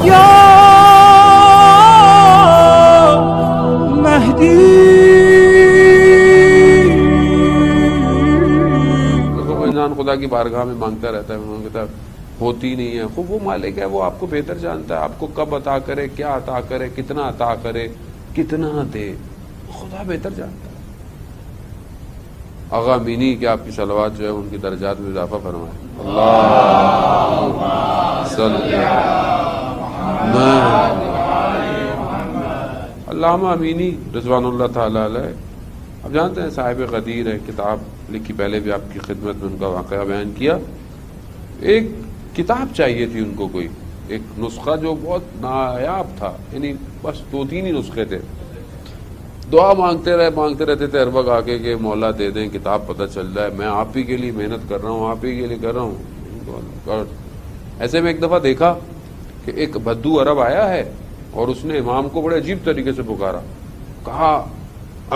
یا مہدی. انسان خدا کی بارگاہ میں مانگتا رہتا ہے، انہوں نے کہا ہوتی نہیں ہے. خوب وہ مالک ہے، وہ آپ کو بہتر جانتا ہے، آپ کو کب عطا کرے، کیا عطا کرے، کتنا عطا کرے، کتنا دے، خدا بہتر جانتا ہے. آغا امینی کہ آپ کی صلوات جو ہے ان کی درجات میں اضافہ فرمائے. اللہم صلی علامہ امینی رضوان اللہ تعالی علیہ، اب جانتے ہیں صاحب غدیر ہے، کتاب لکھی، پہلے بھی آپ کی خدمت میں ان کا واقعہ بیان کیا. ایک کتاب چاہیے تھی ان کو، کوئی ایک نسخہ جو بہت نایاب تھا، یعنی بس 2-3 ہی نسخے تھے. دعا مانگتے رہتے تھے ہر وقت آ کے کہ مولا دے دیں کتاب، پتہ چل جائے، میں آپ ہی کے لیے محنت کر رہا ہوں، آپ ہی کے لیے کر رہا ہوں. ایسے میں ایک دفعہ دیکھا کہ ایک بدو عرب آیا ہے اور اس نے امام کو بڑے عجیب طریقے سے پکارا، کہا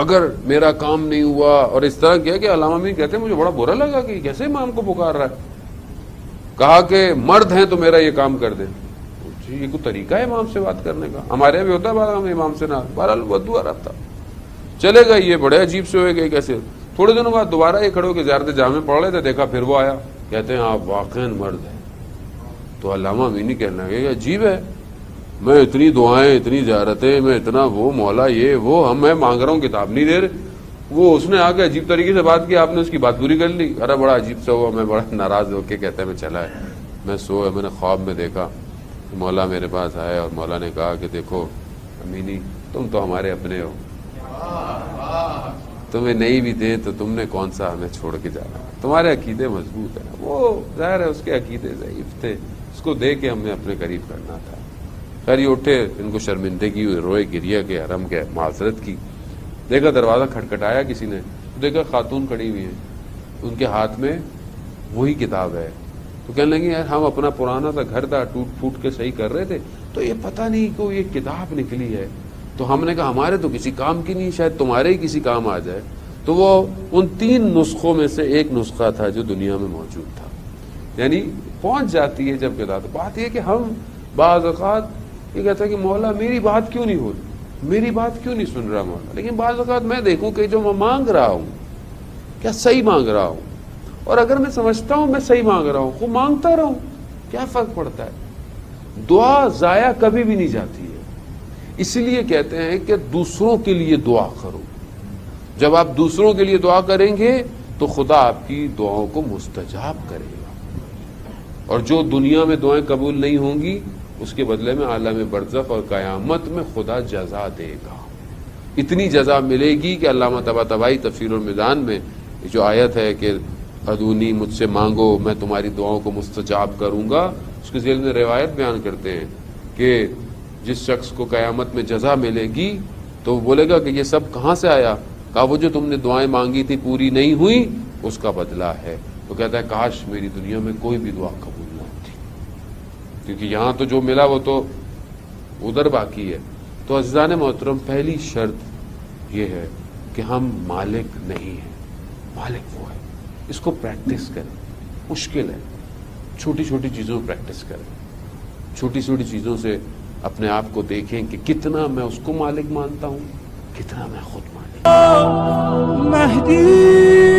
اگر میرا کام نہیں ہوا، اور اس طرح کیا کہ علامہ امین کہتے ہیں مجھے بڑا برا لگا کہ کیسے امام کو پکار رہا ہے. کہا کہ مرد ہیں تو میرا یہ کام کر دیں. یہ کوئی طریقہ ہے امام سے بات کرنے کا؟ ہمارے یہاں بھی ہوتا ہے بارہ میں امام سے نہ. بہرحال بدو عرب تھا، چلے گئے. یہ بڑے عجیب سے ہوئے گئے کیسے. تھوڑے دنوں بعد دوبارہ یہ کھڑے ہو کے زیارت جامع پڑھ رہے تھے، دیکھا پھر وہ آیا، کہتے ہیں آپ واقعاً مرد ہیں. تو علامہ امینی کہنے لگے کہ عجیب ہے، میں اتنی دعائیں، اتنی زیارتیں، میں اتنا وہ مولا یہ وہ، میں مانگ رہا ہوں کتاب نہیں دے رہے. وہ اس نے آ کے عجیب طریقے سے بات کی، آپ نے اس کی بات پوری کر لی. ارے بڑا عجیب سا ہوا، میں بڑا ناراض ہو کے کہتا ہے میں چلا ہے، میں سویا، میں نے خواب میں دیکھا مولا میرے پاس آئے اور مولا نے کہا کہ دیکھو امینی تم تو ہمارے اپنے ہو، تمہیں نہیں بھی دیں تو تم نے کون سا ہمیں چھوڑ کے جانا، تمہارے عقیدے مضبوط ہیں. وہ ظاہر ہے اس کے عقیدے ضعیف تھے، اس کو دے کے ہمیں اپنے قریب کرنا تھا. خیر یہ اٹھے، ان کو شرمندگی ہوئی، روئے گریہ کے حرم کے معذرت کی. دیکھا دروازہ کھٹکھٹایا کسی نے، دیکھا خاتون کھڑی ہوئی ہیں، ان کے ہاتھ میں وہی کتاب ہے. تو کہنے لگی یار ہم اپنا پرانا سا گھر تھا ٹوٹ پھوٹ کے صحیح کر رہے تھے، تو یہ پتہ نہیں کہ یہ کتاب نکلی ہے. تو ہم نے کہا ہمارے تو کسی کام کی نہیں، شاید تمہارے ہی کسی کام آ جائے. تو وہ ان 3 نسخوں میں سے ایک نسخہ تھا جو دنیا میں موجود تھا. یعنی پہنچ جاتی ہے جب کتاب. بات یہ کہ ہم بعض اوقات یہ کہتا ہے کہ مولا میری بات کیوں نہیں ہو رہی، میری بات کیوں نہیں سن رہا مولا. لیکن بعض اوقات میں دیکھوں کہ جو میں مانگ رہا ہوں کیا صحیح مانگ رہا ہوں، اور اگر میں سمجھتا ہوں میں صحیح مانگ رہا ہوں، خوب مانگتا رہوں، کیا فرق پڑتا ہے. دعا ضائع کبھی بھی نہیں جاتی ہے. اس لیے کہتے ہیں کہ دوسروں کے لیے دعا کرو. جب آپ دوسروں کے لیے دعا کریں گے تو خدا آپ کی دعاؤں کو مستجاب کرے گا، اور جو دنیا میں دعائیں قبول نہیں ہوں گی اس کے بدلے میں عالم برزخ اور قیامت میں خدا جزا دے گا. اتنی جزا ملے گی کہ علامہ طباطبائی تفسیر المیزان میں جو آیت ہے کہ ادونی مجھ سے مانگو میں تمہاری دعاؤں کو مستجاب کروں گا، اس کے ذیل میں روایت بیان کرتے ہیں کہ جس شخص کو قیامت میں جزا ملے گی تو وہ بولے گا کہ یہ سب کہاں سے آیا. کہا وہ جو تم نے دعائیں مانگی تھی پوری نہیں ہوئی اس کا بدلہ ہے. تو کہتا ہے کاش میری دنیا میں کوئی بھی دعا قبول نہ ہوتی، کیونکہ یہاں تو جو ملا وہ تو ادھر باقی ہے. تو عزیزان محترم پہلی شرط یہ ہے کہ ہم مالک نہیں ہیں، مالک وہ ہے. اس کو پریکٹس کریں. مشکل ہے، چھوٹی چھوٹی چیزوں پریکٹس کریں، چھوٹی چھوٹی چیزوں سے اپنے آپ کو دیکھیں کہ کتنا میں اس کو مالک مانتا ہوں، کتنا میں خود مالک. مہدی